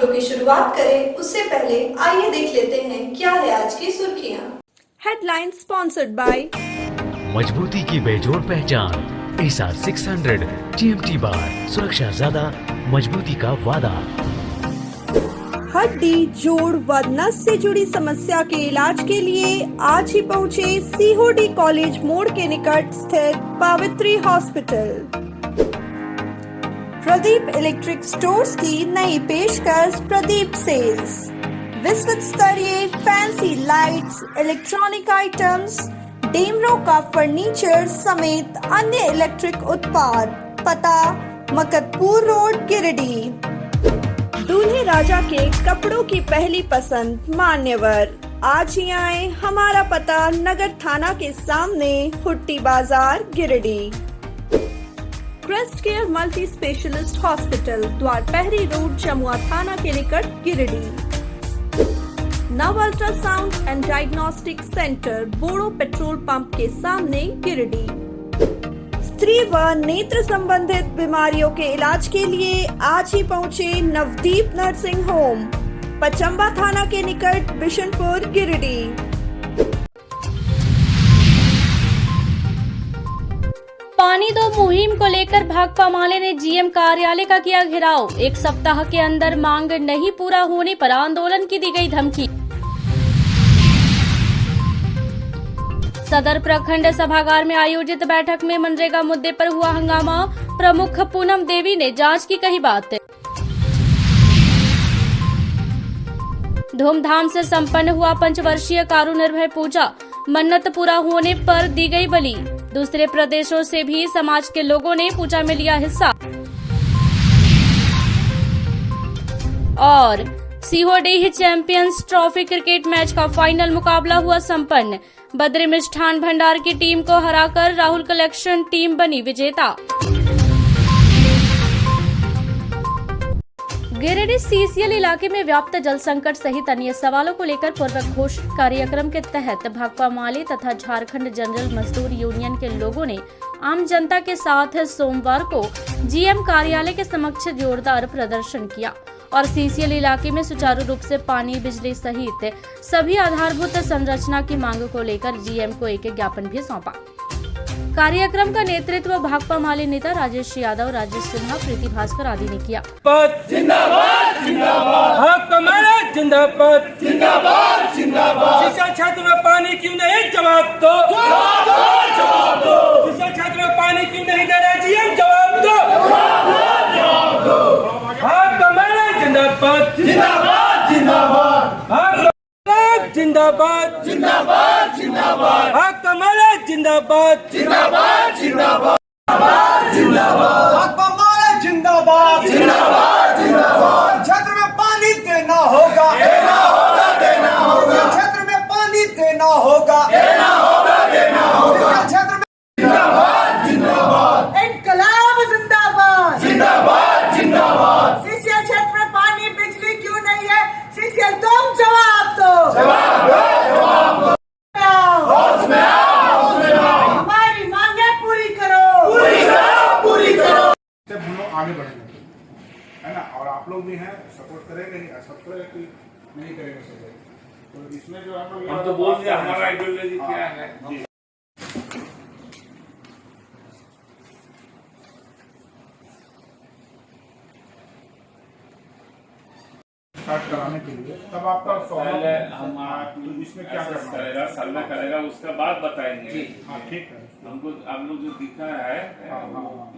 खबरों की शुरुआत करें उससे पहले आइए देख लेते हैं क्या है आज की सुर्खियां। हेडलाइन स्पॉन्सर्ड बाय मजबूती की बेजोड़ पहचान एसआर 600 TMT बार, सुरक्षा ज्यादा, मजबूती का वादा। हड्डी, जोड़ व नस से जुड़ी समस्या के इलाज के लिए आज ही पहुँचे सीहोडी कॉलेज मोड़ के निकट स्थित पावित्री हॉस्पिटल। प्रदीप इलेक्ट्रिक स्टोर्स की नई पेशकश प्रदीप सेल्स। विश्व स्तरीय fancy lights, electronic items, Damro का फर्नीचर समेत अन्य इलेक्ट्रिक उत्पाद। पता मकतपुर रोड, गिरिडीह। दूल्हे राजा के कपड़ों की पहली पसंद मान्यवर। आज ही आए, हमारा पता नगर थाना के सामने, Hutti Bazar, Giridih. Crest care multi specialist hospital, Dwarpahari road, Jamua थाना के निकट, Giridih. Nav ultrasound and diagnostic centre, Boro petrol pump के सामने, गिरिडीह। स्त्री व नेत्र संबंधित बीमारियों के इलाज के लिए आज ही पहुँचे नवदीप नर्सिंग होम, पचम्बा थाना के निकट, बिशनपुर, गिरिडीह। पानी दो मुहिम को लेकर भाकपा माले ने जीएम कार्यालय का किया घेराव। एक सप्ताह के अंदर मांग नहीं पूरा होने पर आंदोलन की दी गई धमकी। सदर प्रखंड सभागार में आयोजित बैठक में मनरेगा मुद्दे पर हुआ हंगामा। प्रमुख पूनम देवी ने जांच की कही बात। धूमधाम से संपन्न हुआ पंचवर्षीय कारू निर्भय पूजा, मन्नत पूरा होने पर दी गई बलि। दूसरे प्रदेशों से भी समाज के लोगों ने पूजा में लिया हिस्सा। और सीहोडी चैंपियंस ट्रॉफी क्रिकेट मैच का फाइनल मुकाबला हुआ संपन्न। बद्री मिष्ठान भंडार की टीम को हराकर राहुल कलेक्शन टीम बनी विजेता। गिरिडीह सीसीएल इलाके में व्याप्त जल संकट सहित अन्य सवालों को लेकर पूर्व घोषित कार्यक्रम के तहत भाकपा माले तथा झारखंड जनरल मजदूर यूनियन के लोगों ने आम जनता के साथ सोमवार को जीएम कार्यालय के समक्ष जोरदार प्रदर्शन किया और सीसीएल इलाके में सुचारू रूप से पानी, बिजली सहित सभी आधारभूत संरचना की मांग को लेकर जीएम को एक ज्ञापन भी सौंपा। कार्यक्रम का नेतृत्व भाकपा माले नेता राजेश यादव, राजेश सिन्हा, प्रीति भास्कर आदि ने किया। जिंदाबाद जिंदाबाद, भाकपा माले जिंदाबाद जिंदाबाद जिंदाबाद। शिक्षा क्षेत्र में पानी क्यों नहीं, जवाब दो, जवाब दो। शिक्षा क्षेत्र में पानी क्यों नहीं दे रहे जीएम, जवाब दो, जवाब दो। भाकपा माले जिंदाबाद जिंदाबाद जिंदाबाद, जिंदाबाद जिंदाबाद जिंदाबाद, भाकपा माले जिंदाबाद जिंदाबाद जिंदाबाद जिंदाबाद, भाकपा माले जिंदाबाद जिंदाबाद जिंदाबाद। क्षेत्र में पानी देना होगा, देना होगा, देना होगा। क्षेत्र में पानी देना होगा, देना होगा, देना होगा। क्षेत्र में जिंदाबाद जिंदाबाद, इनकलाब जिंदाबाद जिंदाबाद जिंदाबाद। सीसीएल क्षेत्र में पानी, बिजली क्यों नहीं है, सीसीएल तुम जवाब दो, जवाब दो, जवाब दो। होश में आओ, होश में आओ। हमारी मांगे पूरी करो, पूरी करो, पूरी करो। हम लोग आगे बढ़ेंगे, है ना। और आप लोग भी हैं, सपोर्ट करेंगे, सबको कि नहीं करेंगे सपोर्ट। तो इसमें जो हम तो बोल दिया हमारा आइडियोलॉजी क्या है। स्टार्ट कराने के लिए तब आपका पहले हम इसमें क्या करेगा, सर्वे करेगा, उसके बाद बताएंगे। हाँ ठीक है। हमको आप लोग जो दिखा है हाँ।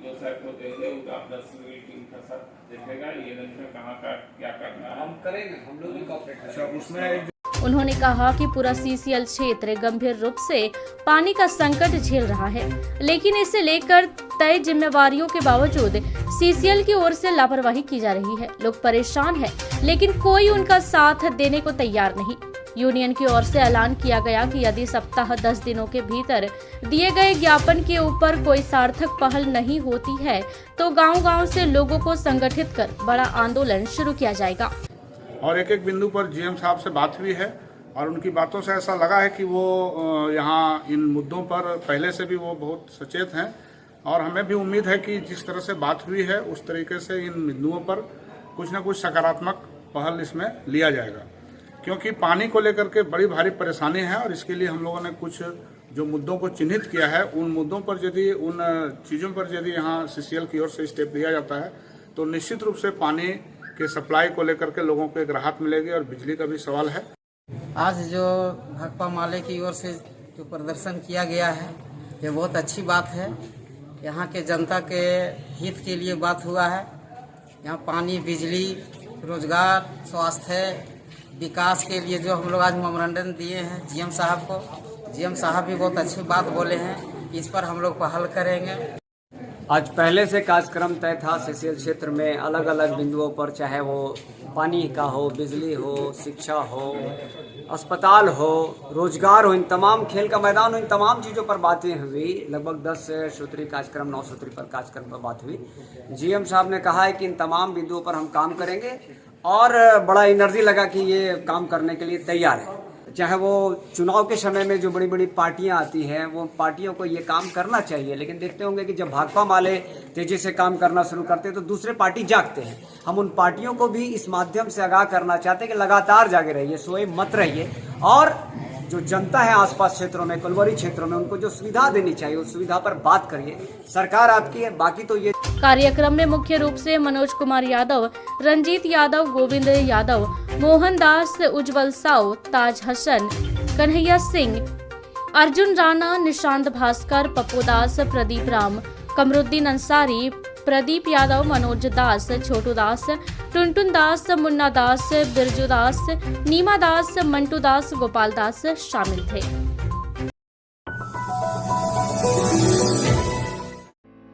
जो सर को दे दे, आप 10 टीम का साथ देखेगा ये नहीं कहाँ का क्या करना है, हम करेंगे, हम लोग भी कॉपरेट। अच्छा, उसमें उन्होंने कहा कि पूरा सीसीएल क्षेत्र गंभीर रूप से पानी का संकट झेल रहा है, लेकिन इसे लेकर तय जिम्मेवारियों के बावजूद सीसीएल की ओर से लापरवाही की जा रही है। लोग परेशान हैं, लेकिन कोई उनका साथ देने को तैयार नहीं। यूनियन की ओर से ऐलान किया गया कि यदि सप्ताह 10 दिनों के भीतर दिए गए ज्ञापन के ऊपर कोई सार्थक पहल नहीं होती है तो गांव-गांव से लोगों को संगठित कर बड़ा आंदोलन शुरू किया जाएगा। और एक एक बिंदु पर जीएम साहब से बात हुई है और उनकी बातों से ऐसा लगा है कि वो यहाँ इन मुद्दों पर पहले से भी वो बहुत सचेत हैं और हमें भी उम्मीद है कि जिस तरह से बात हुई है उस तरीके से इन बिंदुओं पर कुछ न कुछ सकारात्मक पहल इसमें लिया जाएगा, क्योंकि पानी को लेकर के बड़ी भारी परेशानी है। और इसके लिए हम लोगों ने कुछ जो मुद्दों को चिन्हित किया है, उन मुद्दों पर यदि उन चीज़ों पर यदि यहाँ CCL की ओर से स्टेप लिया जाता है तो निश्चित रूप से पानी के सप्लाई को लेकर के लोगों को एक राहत मिलेगी। और बिजली का भी सवाल है। आज जो भाकपा माले की ओर से जो प्रदर्शन किया गया है, ये बहुत अच्छी बात है। यहाँ के जनता के हित के लिए बात हुआ है। यहाँ पानी, बिजली, रोजगार, स्वास्थ्य, विकास के लिए जो हम लोग आज मेमोरेंडम दिए हैं GM साहब को, GM साहब भी बहुत अच्छी बात बोले हैं। इस पर हम लोग पहल करेंगे। आज पहले से कार्यक्रम तय था CCL क्षेत्र में अलग अलग बिंदुओं पर, चाहे वो पानी का हो, बिजली हो, शिक्षा हो, अस्पताल हो, रोजगार हो, इन तमाम, खेल का मैदान हो, इन तमाम चीज़ों पर बातें हुई। लगभग 10 सूत्री कार्यक्रम, 9 सूत्री पर कार्यक्रम पर बात हुई। GM साहब ने कहा है कि इन तमाम बिंदुओं पर हम काम करेंगे और बड़ा एनर्जी लगा कि ये काम करने के लिए तैयार है। चाहे वो चुनाव के समय में जो बड़ी बड़ी पार्टियां आती हैं, वो पार्टियों को ये काम करना चाहिए, लेकिन देखते होंगे कि जब भाकपा माले तेजी से काम करना शुरू करते हैं तो दूसरे पार्टी जागते हैं। हम उन पार्टियों को भी इस माध्यम से आगाह करना चाहते हैं कि लगातार जागे रहिए, सोए मत रहिए। और जो जनता है आसपास क्षेत्रों में, कोलवरी क्षेत्रों में, उनको जो सुविधा देनी चाहिए उस सुविधा पर बात करिए। सरकार आपकी है, बाकी तो ये। कार्यक्रम में मुख्य रूप से मनोज कुमार यादव, रंजीत यादव, गोविंद यादव, मोहन दास, उज्जवल साव, ताज हसन, कन्हैया सिंह, अर्जुन राणा, निशांत भास्कर, पप्पू दास, प्रदीप राम, कमरुद्दीन अंसारी, प्रदीप यादव, मनोज दास, छोटू दास, टुनटुन दास, मुन्ना दास, बिरजू दास, नीमा दास, मंटू दास, गोपाल दास शामिल थे।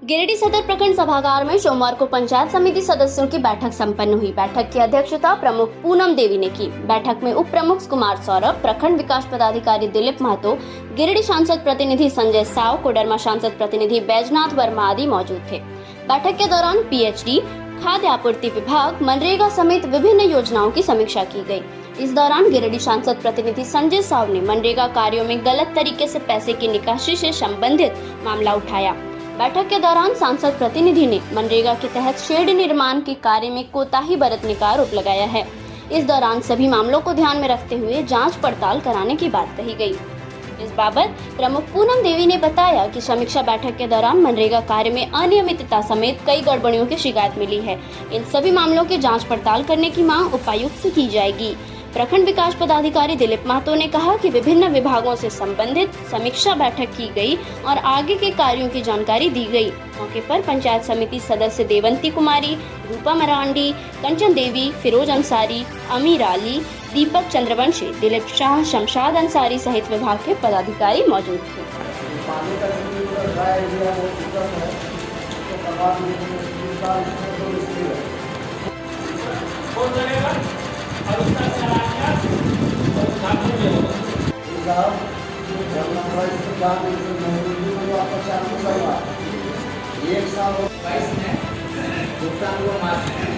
गिरिडीह सदर प्रखंड सभागार में सोमवार को पंचायत समिति सदस्यों की बैठक संपन्न हुई। बैठक की अध्यक्षता प्रमुख पूनम देवी ने की। बैठक में उप प्रमुख कुमार सौरभ, प्रखंड विकास पदाधिकारी दिलीप महतो, गिरिडीह सांसद प्रतिनिधि संजय साव, कोडरमा सांसद प्रतिनिधि बैजनाथ वर्मा आदि मौजूद थे। बैठक के दौरान PHD, खाद्य आपूर्ति विभाग, मनरेगा समेत विभिन्न योजनाओं की समीक्षा की गई। इस दौरान गिरिडीह सांसद प्रतिनिधि संजय साव ने मनरेगा कार्यों में गलत तरीके से पैसे की निकासी से संबंधित मामला उठाया। बैठक के दौरान सांसद प्रतिनिधि ने मनरेगा के तहत शेड निर्माण के कार्य में कोताही बरतने का आरोप लगाया है। इस दौरान सभी मामलों को ध्यान में रखते हुए जांच पड़ताल कराने की बात कही गई। इस बाबत प्रमुख पूनम देवी ने बताया कि समीक्षा बैठक के दौरान मनरेगा कार्य में अनियमितता समेत कई गड़बड़ियों की शिकायत मिली है। इन सभी मामलों की जांच पड़ताल करने की मांग उपायुक्त से की जाएगी। प्रखंड विकास पदाधिकारी दिलीप महतो ने कहा कि विभिन्न विभागों से संबंधित समीक्षा बैठक की गई और आगे के कार्यों की जानकारी दी गई। मौके पर पंचायत समिति सदस्य देवंती कुमारी, रूपा मरांडी, कंचन देवी, फिरोज अंसारी, अमीर अली, दीपक चंद्रवंशी, दिलीप शाह, शमशाद अंसारी सहित विभाग के पदाधिकारी मौजूद थे। एक साल 22 में भुगतान हुआ मार्च में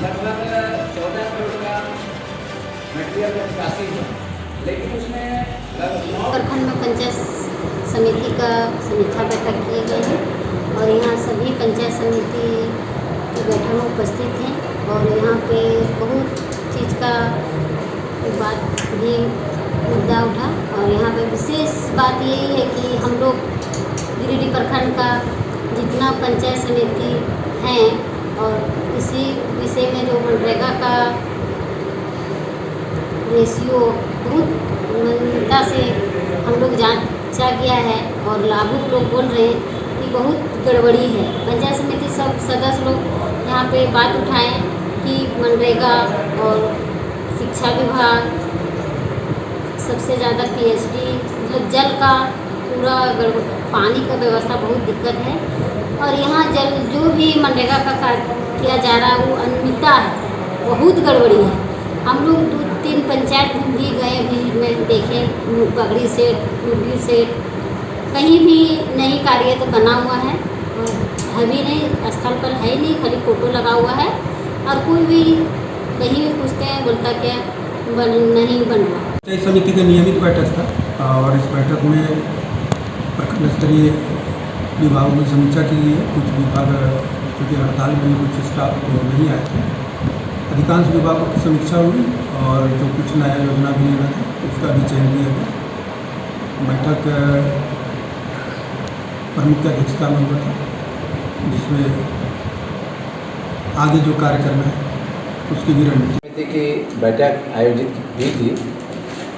लगभग 14 करोड़ का मटेरियल में निकासी हुआ, लेकिन उसमें प्रखंड में पंचायत समिति का समीक्षा बैठक की गई है और यहाँ सभी पंचायत समिति की बैठक में उपस्थित हैं और यहाँ पे बहुत चीज़ का बात भी मुद्दा उठा और यहाँ पे विशेष बात यही है कि हम लोग गिरिडीह प्रखंड का जितना पंचायत समिति हैं और इसी विषय में जो मनरेगा का रेशियो बहुत मान्यता से हम लोग जांचा गया है और लाभुक लोग बोल रहे हैं कि बहुत गड़बड़ी है। पंचायत समिति सब सदस्य लोग यहाँ पे बात उठाएं कि मनरेगा और शिक्षा विभाग सबसे ज़्यादा PHD, मतलब जल का पूरा पानी का व्यवस्था बहुत दिक्कत है और यहाँ जल जो भी मनरेगा का कार्य किया जा रहा है वो अनियमितता है, बहुत गड़बड़ी है। हम लोग 2-3 पंचायत भी गए, भी में देखे पगड़ी सेट, मुर्गी सेट, कहीं भी नहीं कार्य तो बना हुआ है और है भी नहीं, स्थल पर है नहीं, खाली फोटो लगा हुआ है और कोई भी कहीं भी पूछते हैं बोलता क्या नहीं बन रहा। पंचायत समिति का नियमित बैठक था और इस बैठक में प्रखंड स्तरीय विभागों में समीक्षा की गई है। कुछ विभाग चूँकि हड़ताल में कुछ स्टाफ नहीं आए थे, अधिकांश विभागों की समीक्षा हुई और जो कुछ नया योजना भी लेना था उसका भी चयन किया गया। बैठक प्रमुख की अध्यक्षता में हुआ था, जिसमें आगे जो कार्य करना है उसकी भी रणनीति समिति की बैठक आयोजित हुई थी,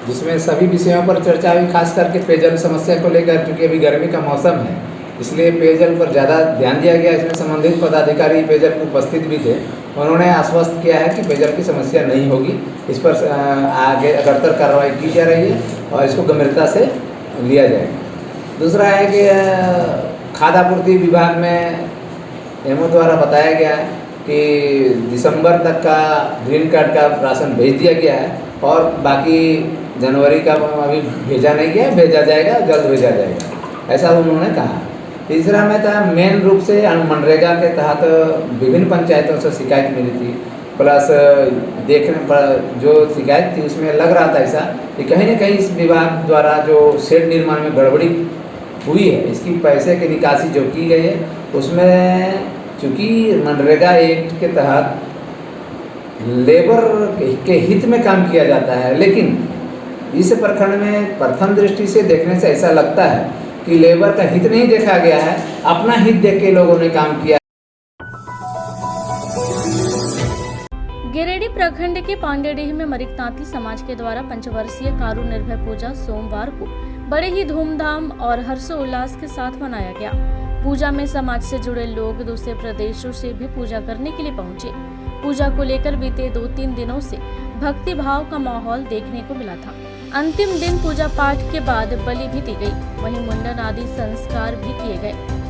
जिसमें सभी विषयों पर चर्चा हुई, खास करके पेयजल समस्या को लेकर। क्योंकि अभी गर्मी का मौसम है, इसलिए पेयजल पर ज़्यादा ध्यान दिया गया। इसमें संबंधित पदाधिकारी पेयजल में उपस्थित भी थे। उन्होंने आश्वस्त किया है कि पेयजल की समस्या नहीं होगी, इस पर आगे अग्रतर कार्रवाई की जा रही है और इसको गंभीरता से लिया जाएगा। दूसरा है कि खाद्य आपूर्ति विभाग में एमओ द्वारा बताया गया है कि दिसंबर तक का ग्रीन कार्ड का राशन भेज दिया गया है और बाकी जनवरी का अभी भेजा नहीं गया, भेजा जाएगा, जल्द भेजा जाएगा, ऐसा उन्होंने कहा। तीसरा में था मेन रूप से मनरेगा के तहत विभिन्न पंचायतों से शिकायत मिली थी, प्लस देखने पर जो शिकायत थी उसमें लग रहा था ऐसा कि कहीं न कहीं इस विभाग द्वारा जो शेड निर्माण में गड़बड़ी हुई है, इसकी पैसे की निकासी जो की गई है उसमें चूँकि मनरेगा एक्ट के तहत लेबर के हित में काम किया जाता है, लेकिन इस प्रखंड में प्रथम दृष्टि से देखने से ऐसा लगता है कि लेबर का हित नहीं देखा गया है, अपना हित देख के लोगों ने काम किया। गिरिडीह प्रखंड के पांडेडीह में मरिकतांती समाज के द्वारा पंचवर्षीय कारू निर्भय पूजा सोमवार को बड़े ही धूमधाम और हर्षोल्लास के साथ मनाया गया। पूजा में समाज से जुड़े लोग दूसरे प्रदेशों से भी पूजा करने के लिए पहुंचे। पूजा को लेकर बीते 2-3 दिनों से भक्ति भाव का माहौल देखने को मिला था। अंतिम दिन पूजा पाठ के बाद बलि भी दी गई, वहीं मुंडन आदि संस्कार भी किए गए।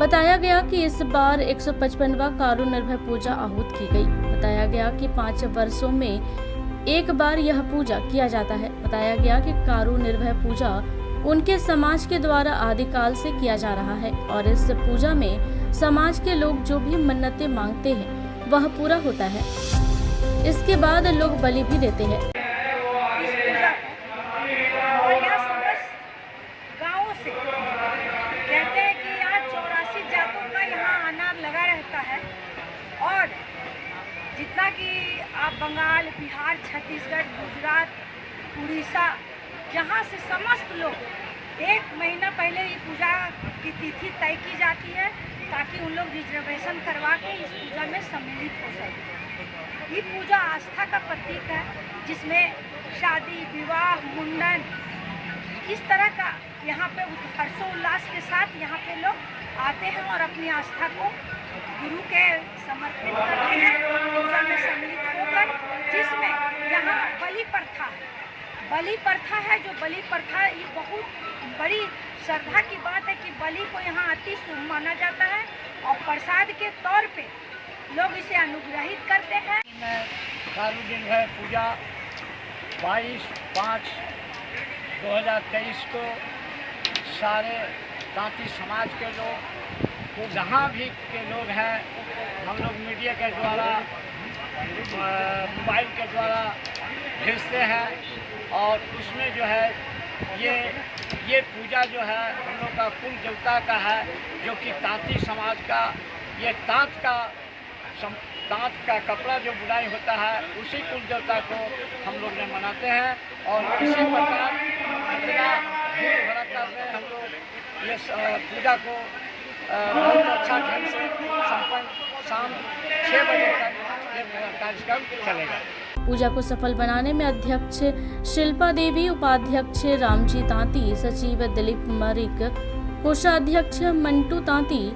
बताया गया कि इस बार 155वां कारू निर्भय पूजा आहूत की गई। बताया गया कि 5 वर्षों में एक बार यह पूजा किया जाता है। बताया गया कि कारू निर्भय पूजा उनके समाज के द्वारा आदिकाल से किया जा रहा है और इस पूजा में समाज के लोग जो भी मन्नतें मांगते हैं वह पूरा होता है। इसके बाद लोग बलि भी देते हैं। जितना कि आप बंगाल, बिहार, छत्तीसगढ़, गुजरात, उड़ीसा, यहाँ से समस्त लोग 1 महीना पहले ही पूजा की तिथि तय की जाती है ताकि उन लोग रिजर्वेशन करवा के इस पूजा में सम्मिलित हो सके। ये पूजा आस्था का प्रतीक है, जिसमें शादी, विवाह, मुंडन इस तरह का यहाँ पे हर्षोल्लास के साथ यहाँ पे लोग आते हैं और अपनी आस्था को गुरु के समर्पित करते हैं, पूजा में सम्मिलित होकर, जिसमें यहाँ बलि प्रथा है। बलि प्रथा है, जो बलि प्रथा ये बहुत बड़ी श्रद्धा की बात है कि बलि को यहाँ अति शुभ माना जाता है और प्रसाद के तौर पे लोग इसे अनुग्रहित करते हैं। चालू दिन है पूजा 22/5/2023 को सारे तांती समाज के लोग तो जहाँ भी के लोग हैं हम लोग मीडिया के द्वारा मोबाइल के द्वारा भेजते हैं और उसमें जो है ये पूजा जो है हम लोग का कुल देवता का है जो कि तांती समाज का ये तांत का कपड़ा जो बुनाई होता है उसी कुल देवता को हम लोग ने मनाते हैं और इसी प्रकार इतना भीड़ भड़का में हम लोग ये पूजा को बहुत अच्छा ढंग से संपन्न शाम 6 बजे तक ये कार्यक्रम चलेगा। पूजा को सफल बनाने में अध्यक्ष शिल्पा देवी, उपाध्यक्ष रामजी तांती, सचिव दिलीप मरिक, कोषाध्यक्ष मंटू तांती,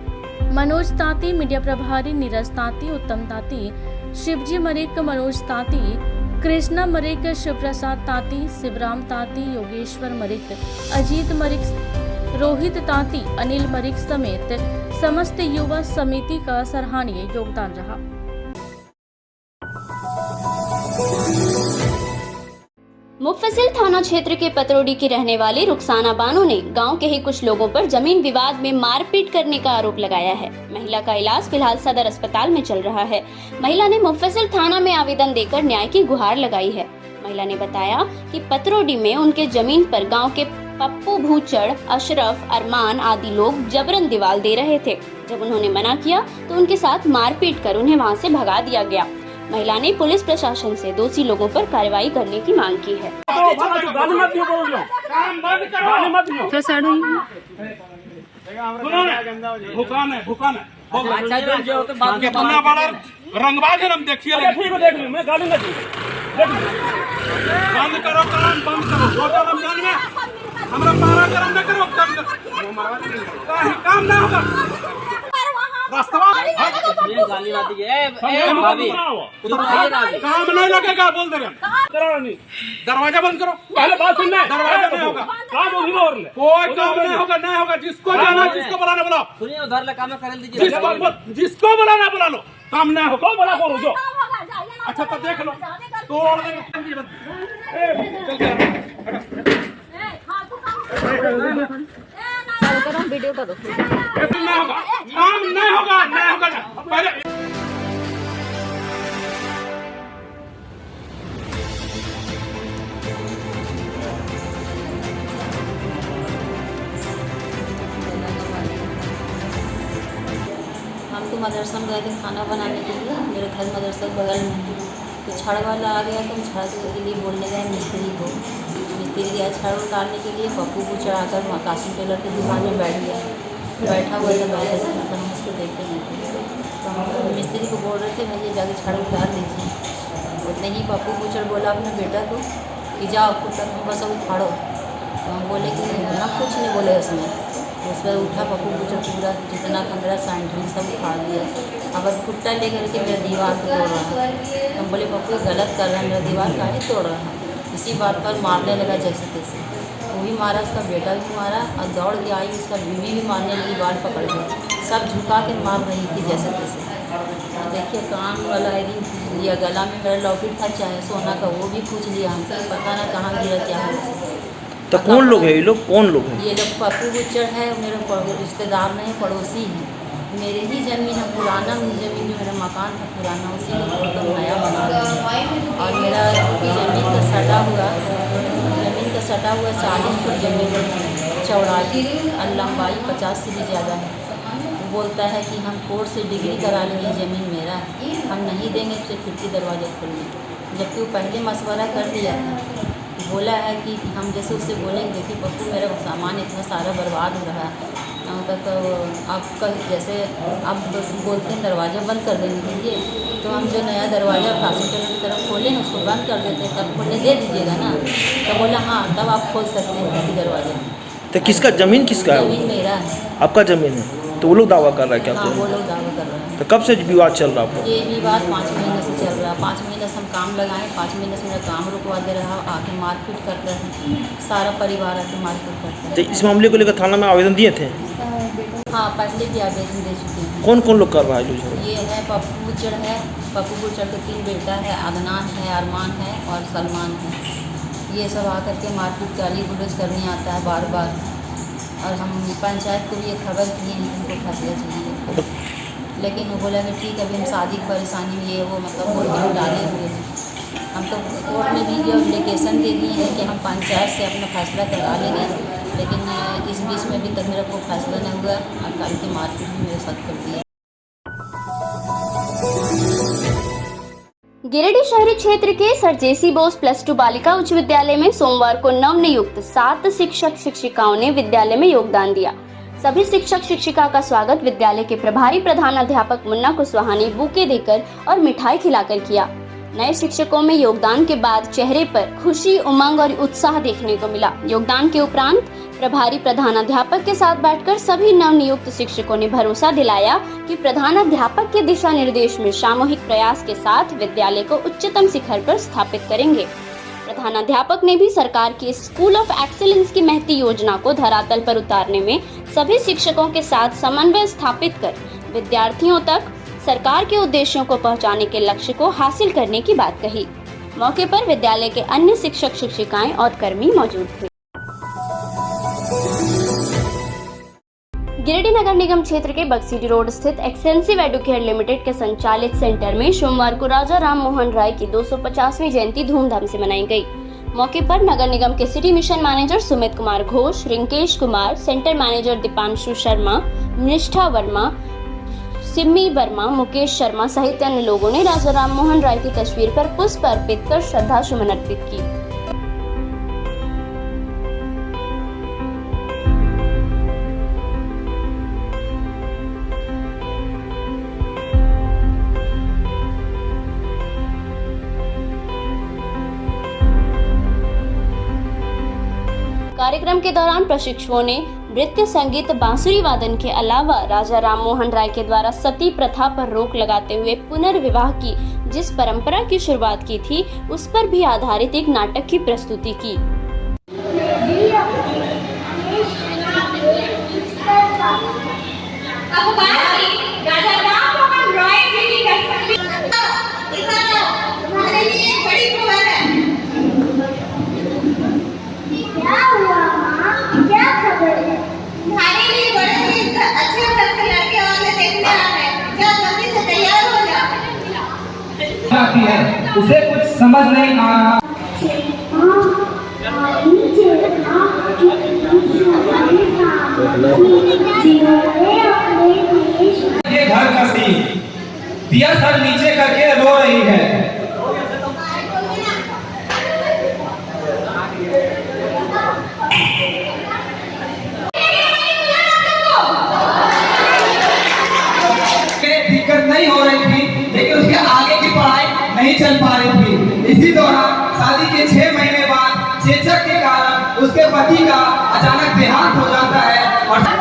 मनोज तांती, मीडिया प्रभारी नीरज तांती, उत्तम तांती, शिवजी मरिक, मनोज तांती, कृष्णा मरिक, शिवप्रसाद तांती, शिवराम तांती, योगेश्वर मरिक, अजीत मरिक, रोहित तांती, अनिल मरिक समेत समस्त युवा समिति का सराहनीय योगदान रहा। मुफस्सिल थाना क्षेत्र के पतरोडी की रहने वाली रुखसाना बानो ने गांव के ही कुछ लोगों पर जमीन विवाद में मारपीट करने का आरोप लगाया है। महिला का इलाज फिलहाल सदर अस्पताल में चल रहा है। महिला ने मुफस्सिल थाना में आवेदन देकर न्याय की गुहार लगाई है। महिला ने बताया कि पतरोडी में उनके जमीन पर गांव के पप्पू भूचड़, अशरफ, अरमान आदि लोग जबरन दीवार दे रहे थे। जब उन्होंने मना किया तो उनके साथ मारपीट कर उन्हें वहां से भगा दिया गया। महिला ने पुलिस प्रशासन से दोषी लोगों पर कार्रवाई करने की मांग की है। रंगबाज है, हम देखिए मैं गाली ना बंद करो काम, बंद करो रमजान में हमारा पारा गरम न करो, काम ना होगा काम नहीं लगेगा, बोल दे रहे दरवाजा बंद करो। पहले बात सुनना, दरवाजा नहीं होगा, काम कोई काम नहीं होगा, नहीं होगा। जिसको जाना जिसको बुलाना बुलाओ, जिसको बुलाना बुला लो, काम नहीं होगा बोला करो जो। अच्छा तो देख लो तोड़ देंगे। वीडियो का दो नहीं होगा, काम नहीं होगा, नहीं होगा पहले। हम तो मदरसा में गए थे खाना बनाने के लिए, मेरे घर मदरसा बगल में है। तो छड़ वाला आ गया तो हम छड़ के लिए बोलने गए मिस्त्री को। मिस्त्री गया छड़ उतारने के लिए, पप्पू पूछा आकर कासिम टेलर की दुकान में बैठ गया। बैठा हुआ था बैठे थे, मतलब हम उसको देखते नहीं थे। तो हम मिस्त्री को बोल रहे थे भैया जाके छड़ उतार लीजिए। उतने ही पप्पू पूछड़ बोला अपने बेटा को कि जाओ तक बस उठाड़ो। तो हम बोले कि हम कुछ नहीं बोले उसमें। उस पर उठा पप्पू पूछड़ पूरा जितना कमरा सैंटरी सब उखाड़ दिया। अब खुट्टा लेकर के मेरा दीवार को तोड़ रहा है। हम बोले पप्पू गलत कर रहा है, मेरा दीवार काहे तोड़ रहा है। इसी बात पर मारने लगा जैसे तैसे। वो भी मारा, उसका बेटा भी मारा और दौड़ के आई उसका बीवी भी मारने लगी, बाल पकड़ के सब झुका के मार रही थी जैसे तैसे। देखिए कान वाला एयरिंग लिया, गला में मेरा लॉकेट था चाहे सोना का, वो भी पूछ लिया हमसे, पता ना कहाँ गिरा क्या है। तो कौन लोग है ये लोग, कौन लोग हैं? ये लोग पप्पू गुच्चर है, मेरे रिश्तेदार नहीं पड़ोसी हैं। मेरे ही ज़मीन है, पुराना ज़मीन जो मेरा मकान था पुराना, उसी को एकदम नया बना दिया। और मेरा ज़मीन का सटा हुआ 40 फुट ज़मीन चौड़ाई और लंबाई 50 से भी ज़्यादा है। वो बोलता है कि हम कोर्ट से डिग्री करा लेंगे, ज़मीन मेरा हम नहीं देंगे उसे खिड़की दरवाजे खोलने। जबकि वो पहले मशवरा कर दिया था, बोला है कि हम जैसे उससे बोलेंगे देखिए पप्पू मेरा सामान इतना सारा बर्बाद हो रहा है, तो आपका जैसे आप बोलते हैं दरवाज़ा बंद कर देने के लिए, तो हम जो नया दरवाज़ा कासिम टेलर की तरफ खोले हैं उसको बंद कर देते हैं, तब खोलने दे दीजिएगा ना। तो बोला हाँ तब आप खोल सकते हैं दरवाज़ा। तो किसका ज़मीन किसका है? ज़मीन मेरा है। आपका ज़मीन है? तो वो लोग दावा कर रहा है क्या? हाँ वो लोग दावा कर रहे हैं। तो कब से विवाद चल रहा है? ये विवाद 5 महीने से चल रहा है। 5 महीने से हम काम लगाए, 5 महीने से मेरा काम रुकवा दे रहा, आके मारपीट कर रहे हैं, सारा परिवार आके मारपीट करता है। तो इस मामले को लेकर थाना में आवेदन दिए थे? हाँ, पहले भी आवेदन दे चुके हैं। कौन कौन लोग कर रहा है जो झगड़ा? ये है पप्पू बुचड़ है, पप्पू बुचड़ के 3 बेटा है, अदनान है, अरमान है और सलमान है। ये सब आकर के मारपीट गाली गुलज करने आता है बार बार, और हम पंचायत को भी ये खबर किए हैं कि उनको फैसला चाहिए, लेकिन वो बोला कि ठीक है, अभी हम शादी की परेशानी में ये वो मतलब कोर्ट में डाले हुए हैं। हम तो कोर्ट में भी जो एप्लीकेशन दे दिए हैं कि हम पंचायत से अपना फैसला करा लेंगे, लेकिन इस बीच में अभी तक मेरा कोई फैसला नहीं हुआ और कल की मारपीट भी मेरे साथ कर दिया। गिरिडीह शहरी क्षेत्र के सर जेसी बोस +2 बालिका उच्च विद्यालय में सोमवार को नवनियुक्त 7 शिक्षक शिक्षिकाओं ने विद्यालय में योगदान दिया। सभी शिक्षक शिक्षिका का स्वागत विद्यालय के प्रभारी प्रधानाध्यापक मुन्ना कुशवाहा ने बुके देकर और मिठाई खिलाकर किया। नए शिक्षकों में योगदान के बाद चेहरे पर खुशी, उमंग और उत्साह देखने को मिला। योगदान के उपरांत प्रभारी प्रधानाध्यापक के साथ बैठकर सभी नवनियुक्त शिक्षकों ने भरोसा दिलाया कि प्रधानाध्यापक के दिशा निर्देश में सामूहिक प्रयास के साथ विद्यालय को उच्चतम शिखर पर स्थापित करेंगे। प्रधानाध्यापक ने भी सरकार की स्कूल ऑफ एक्सीलेंस की महती योजना को धरातल पर उतारने में सभी शिक्षकों के साथ समन्वय स्थापित कर विद्यार्थियों तक सरकार के उद्देश्यों को पहुंचाने के लक्ष्य को हासिल करने की बात कही। मौके पर विद्यालय के अन्य शिक्षक शिक्षिकाएं और कर्मी मौजूद थे। गिरिडीह नगर निगम क्षेत्र के बक्सीडी रोड स्थित एक्सटेंसिव एडुकेयर लिमिटेड के संचालित सेंटर में सोमवार को राजा राम मोहन राय की 250वीं जयंती धूमधाम से मनाई गई। मौके पर नगर निगम के city mission manager Sumit Kumar Ghosh, Rinkesh Kumar, centre manager Deepanshu Sharma, निष्ठा वर्मा, सिम्मी वर्मा, मुकेश शर्मा सहित अन्य लोगों ने राजा राम मोहन राय की तस्वीर पर पुष्प अर्पित कर श्रद्धा सुमन अर्पित की। कार्यक्रम के दौरान प्रशिक्षुओं ने नृत्य, संगीत, बांसुरी वादन के अलावा राजा राम मोहन राय के द्वारा सती प्रथा पर रोक लगाते हुए पुनर्विवाह की जिस परंपरा की शुरुआत की थी उस पर भी आधारित एक नाटक की प्रस्तुति की। है उसे कुछ समझ नहीं आ रहा। ये घर का सीन दिया सर नीचे करके रो रही है। दिक्कत नहीं हो रही थी, लेकिन उसके आगे की पढ़ाई नहीं चल पा रही थी। इसी दौरान शादी के 6 महीने बाद चेचक के कारण उसके पति का अचानक देहांत हो जाता है और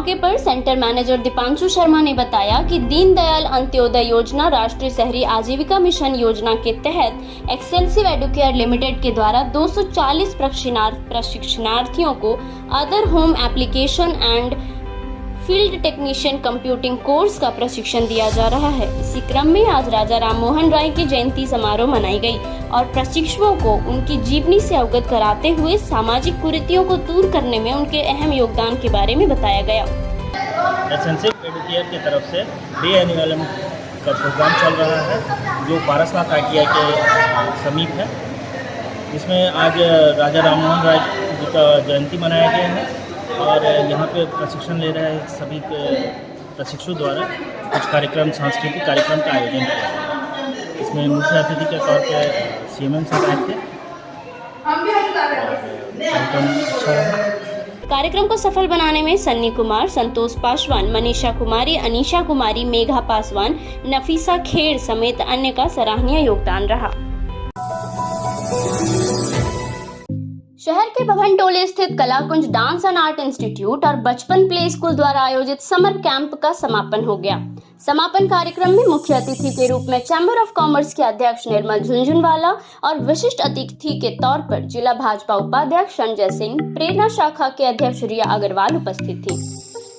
मौके पर सेंटर मैनेजर दीपांशु शर्मा ने बताया कि दीनदयाल अंत्योदय योजना राष्ट्रीय शहरी आजीविका मिशन योजना के तहत एक्सटेंसिव एडुकेयर लिमिटेड के द्वारा 240 प्रशिक्षणार्थियों को other home application and field technician computing course का प्रशिक्षण दिया जा रहा है। इसी क्रम में आज राजा राम मोहन राय की जयंती समारोह मनाई गई और प्रशिक्षुओं को उनकी जीवनी से अवगत कराते हुए सामाजिक कुरीतियों को दूर करने में उनके अहम योगदान के बारे में बताया गया। एक्सटेंसिव एडुकेयर की तरफ से डे एनुअल का प्रोग्राम चल रहा है जो पारसनाथ ITI के समीप है, जिसमें आज राजा राम मोहन राय जी का जयंती मनाया गया है और यहाँ पे प्रशिक्षण ले रहे सभी प्रशिक्षु द्वारा कुछ कार्यक्रम, सांस्कृतिक कार्यक्रम का आयोजन किया। इसमें मुख्य अतिथि के तौर पर CMM साहब आए थे। कार्यक्रम को सफल बनाने में सन्नी कुमार, संतोष पासवान, मनीषा कुमारी, अनीशा कुमारी, मेघा पासवान, नफीसा खेड़ समेत अन्य का सराहनीय योगदान रहा। शहर के भवनटोले स्थित Kalakunj dance and art institute और बचपन प्ले स्कूल द्वारा आयोजित समर कैंप का समापन हो गया। समापन कार्यक्रम में मुख्य अतिथि के रूप में चैम्बर ऑफ कॉमर्स के अध्यक्ष निर्मल झुनझुनवाला और विशिष्ट अतिथि के तौर पर जिला भाजपा उपाध्यक्ष संजय सिंह, प्रेरणा शाखा के अध्यक्ष रिया अग्रवाल उपस्थित थी।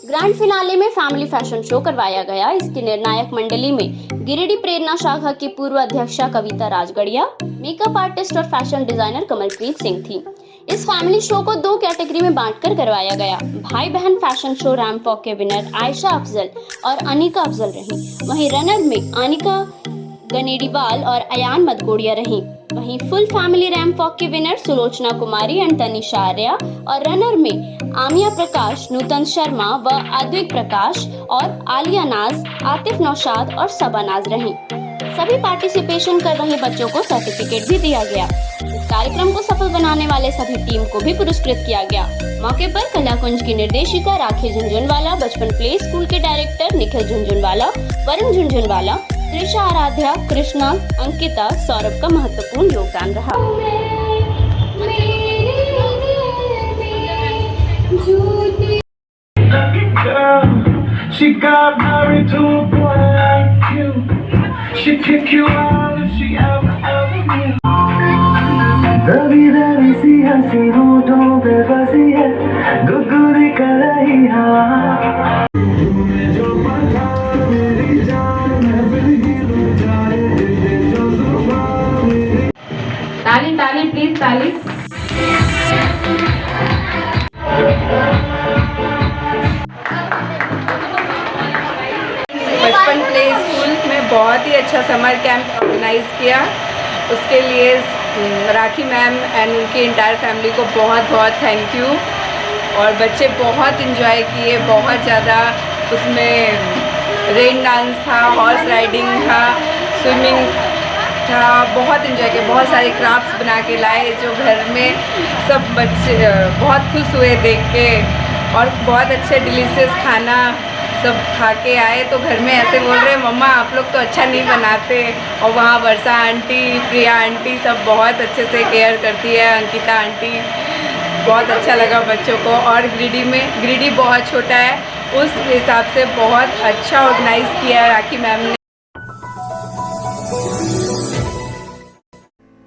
ग्रैंड फिनाले में फैमिली फैशन शो करवाया गया। इसकी निर्णायक मंडली में गिरिडीह प्रेरणा शाखा की पूर्व अध्यक्षा कविता राजगढ़िया, मेकअप आर्टिस्ट और फैशन डिजाइनर कमलप्रीत सिंह थी। इस फैमिली शो को 2 कैटेगरी में बांटकर करवाया गया। भाई बहन फैशन शो रैंप वॉक के विनर आयशा अफजल और अनिका अफजल रही। वहीं रनर में अनिका गनेडीवाल और अयान मदगोड़िया रही। वहीं फुल फैमिली रैंप वॉक के winner Sulochana Kumari and Tanisha Arya और रनर में आमिया प्रकाश, नूतन शर्मा व अद्विक प्रकाश और आलिया नाज, आतिफ नौशाद और सबा नाज रही। सभी पार्टिसिपेशन कर रहे बच्चों को सर्टिफिकेट भी दिया गया। इस कार्यक्रम को सफल बनाने वाले सभी टीम को भी पुरस्कृत किया गया। मौके पर कलाकुंज की निर्देशिका राखी झुनझुनवाला, बचपन प्ले स्कूल के डायरेक्टर निखिल झुनझुनवाला, वरुण झुनझुनवाला, त्रिशा आराध्या, कृष्णा, अंकिता, सौरभ का महत्वपूर्ण योगदान रहा। She got married to a boy like you. She'd kick you out if she ever knew. दबी दबी सी हंसी होठों पे फंसी है, गुदगुदी कर रही हवा। तूने जो पता मेरी जान है, फिर गिर जाए दिल जो जुबान मेरी। ताली ताली प्लीज ताली। बचपन प्ले स्कूल में बहुत ही अच्छा समर कैंप ऑर्गेनाइज किया। उसके लिए राखी मैम एंड उनकी इंटायर फैमिली को बहुत बहुत थैंक यू। और बच्चे बहुत इंजॉय किए, बहुत ज़्यादा। उसमें रेन डांस था, हॉर्स राइडिंग था, स्विमिंग था, बहुत इंजॉय किया। बहुत सारे क्राफ्ट्स बना के लाए जो घर में सब बच्चे बहुत खुश हुए देख के। और बहुत अच्छे डिलीशियस खाना सब खा के आए तो घर में ऐसे बोल रहे मम्मा आप लोग तो अच्छा नहीं बनाते। और वहाँ वर्षा आंटी, प्रिया आंटी सब बहुत अच्छे से केयर करती है, अंकिता आंटी। बहुत अच्छा लगा बच्चों को। और गिरिडीह बहुत छोटा है, उस हिसाब से बहुत अच्छा ऑर्गेनाइज किया है राखी मैम ने।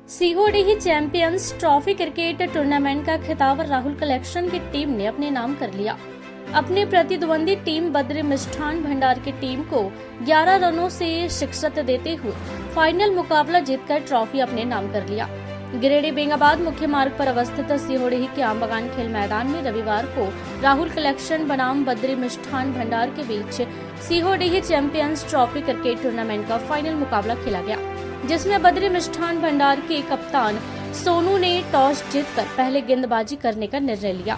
सीहोडीह चैंपियंस ट्रॉफी क्रिकेट टूर्नामेंट का खिताब राहुल कलेक्शन की टीम ने अपने नाम कर लिया। अपने प्रतिद्वंदी टीम बद्री मिष्ठान भंडार की टीम को 11 रनों से शिकस्त देते हुए फाइनल मुकाबला जीतकर ट्रॉफी अपने नाम कर लिया। गिरिडीह बेंगाबाद मुख्य मार्ग पर अवस्थित सीहोडीह के आमबगान खेल मैदान में रविवार को राहुल कलेक्शन बनाम बद्री मिष्ठान भंडार के बीच सीहोडीह चैंपियंस ट्रॉफी क्रिकेट टूर्नामेंट का फाइनल मुकाबला खेला गया, जिसमें बद्री मिष्ठान भंडार के कप्तान सोनू ने टॉस जीतकर पहले गेंदबाजी करने का निर्णय लिया।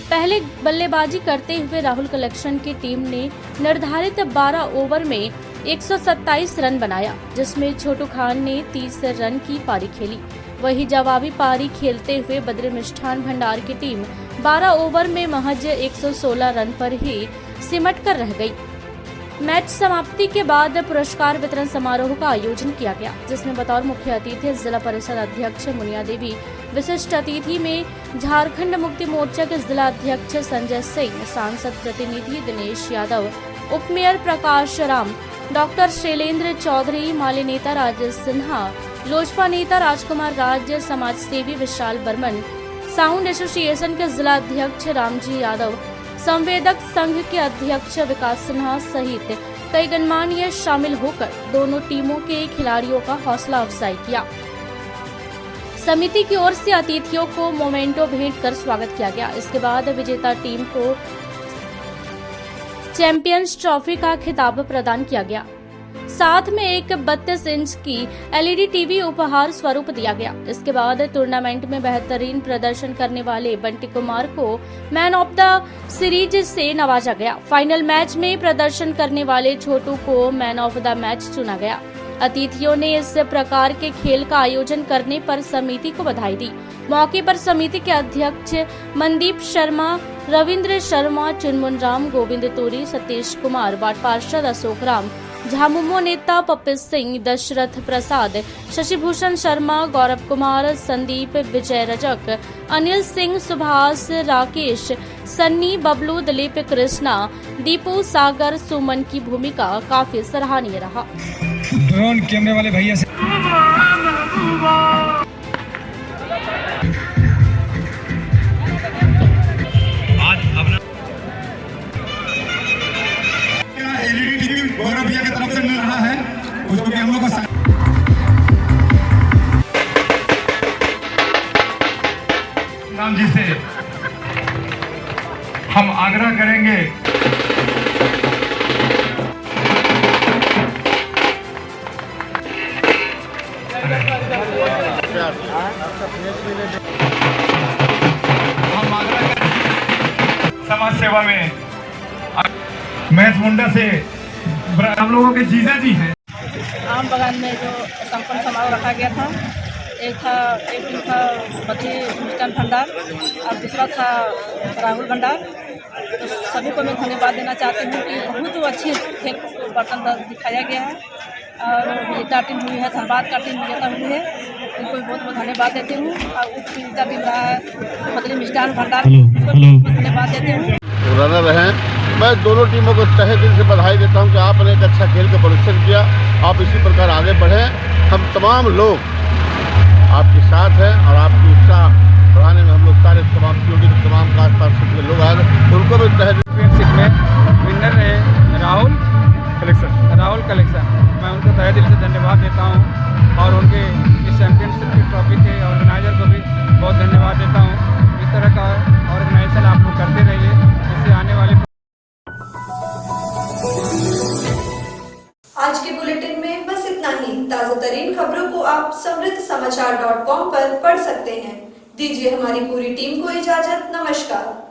पहले बल्लेबाजी करते हुए राहुल कलेक्शन की टीम ने निर्धारित 12 ओवर में 127 रन बनाया, जिसमें छोटू खान ने 30 रन की पारी खेली। वहीं जवाबी पारी खेलते हुए बद्री मिष्ठान भंडार की टीम 12 ओवर में महज 116 रन पर ही सिमट कर रह गई। मैच समाप्ति के बाद पुरस्कार वितरण समारोह का आयोजन किया गया, जिसमें बतौर मुख्य अतिथि जिला परिषद अध्यक्ष मुनिया देवी, विशिष्ट अतिथि में झारखंड मुक्ति मोर्चा के जिला अध्यक्ष संजय सिंह, सांसद प्रतिनिधि दिनेश यादव, उप मेयर प्रकाश राम, डॉक्टर शैलेंद्र चौधरी, माले नेता राजेश सिन्हा, लोजपा नेता राजकुमार राज, समाज सेवी विशाल बर्मन, साउंड एसोसिएशन के जिला अध्यक्ष रामजी यादव, संवेदक संघ के अध्यक्ष विकास सिन्हा सहित कई गणमान्य शामिल होकर दोनों टीमों के खिलाड़ियों का हौसला अफजाई किया। समिति की ओर से अतिथियों को मोमेंटो भेंट कर स्वागत किया गया। इसके बाद विजेता टीम को चैंपियंस ट्रॉफी का खिताब प्रदान किया गया। साथ में एक 32 इंच की एलईडी टीवी उपहार स्वरूप दिया गया। इसके बाद टूर्नामेंट में बेहतरीन प्रदर्शन करने वाले बंटी कुमार को मैन ऑफ द सीरीज से नवाजा गया। फाइनल मैच में प्रदर्शन करने वाले छोटू को मैन ऑफ द मैच चुना गया। अतिथियों ने इस प्रकार के खेल का आयोजन करने पर समिति को बधाई दी। मौके पर समिति के अध्यक्ष मनदीप शर्मा, रविंद्र शर्मा, चुनमुन राम, गोविंद तोरी, सतीश कुमार, वार्ड पार्षद अशोक राम, झामुमो नेता पप्पी सिंह, दशरथ प्रसाद, शशिभूषण शर्मा, गौरव कुमार, संदीप, विजय रजक, अनिल सिंह, सुभाष, राकेश, सन्नी, बबलू, दिलीप, कृष्णा, दीपू, सागर, सुमन की भूमिका काफी सराहनीय रहा। ड्रोन कैमरे वाले भैया से एलईडी टीवी गौरव भैया की तरफ से मिल रहा है, जो कि हम लोग का राम जी से हम आग्रह करेंगे समाज सेवा में महस मुंडा से हम लोगों के जीजा जी हैं। आम बगान में जो संपन्न समारोह रखा गया था, एक दिन था बद्री मिष्ठान भंडार और दूसरा था राहुल भंडार। तो सभी को मैं धन्यवाद देना चाहती हूँ कि बहुत अच्छी खेल बर्तन दिखाया गया है और विजेता टीम हुई है, धनबाद का टीम विजेता हुई है, उनको भी बहुत बहुत धन्यवाद देती हूँ। और उप विजेता टीम रहा है बद्री मिष्ठान भंडार, उनको भी धन्यवाद देती हूँ। रनर हैं, मैं दोनों टीमों को तहे दिल से बधाई देता हूं कि आपने एक अच्छा खेल का प्रदर्शन किया। आप इसी प्रकार आगे बढ़ें। हम तमाम लोग आपके साथ हैं और आपकी उत्साह बढ़ाने में हम लोग सारे तमाम सहयोगी तमाम कास्ट पार्षद के लोग आए, उनको भी तहे चैंपियनशिप में विनर रहे राहुल कलेक्शन। मैं उनको तहे दिल से धन्यवाद देता हूँ और उनके इस चैंपियनशिप की ट्रॉफी के ऑर्गेनाइजर को भी बहुत धन्यवाद देता हूँ। इस तरह का ऑर्गेनाइजेशन आप लोग करते रहिए, इससे आने वाले। आज के बुलेटिन में बस इतना ही। ताजा तरीन खबरों को आप समृद्धसमाचार.com पर पढ़ सकते हैं। दीजिए हमारी पूरी टीम को इजाजत। नमस्कार।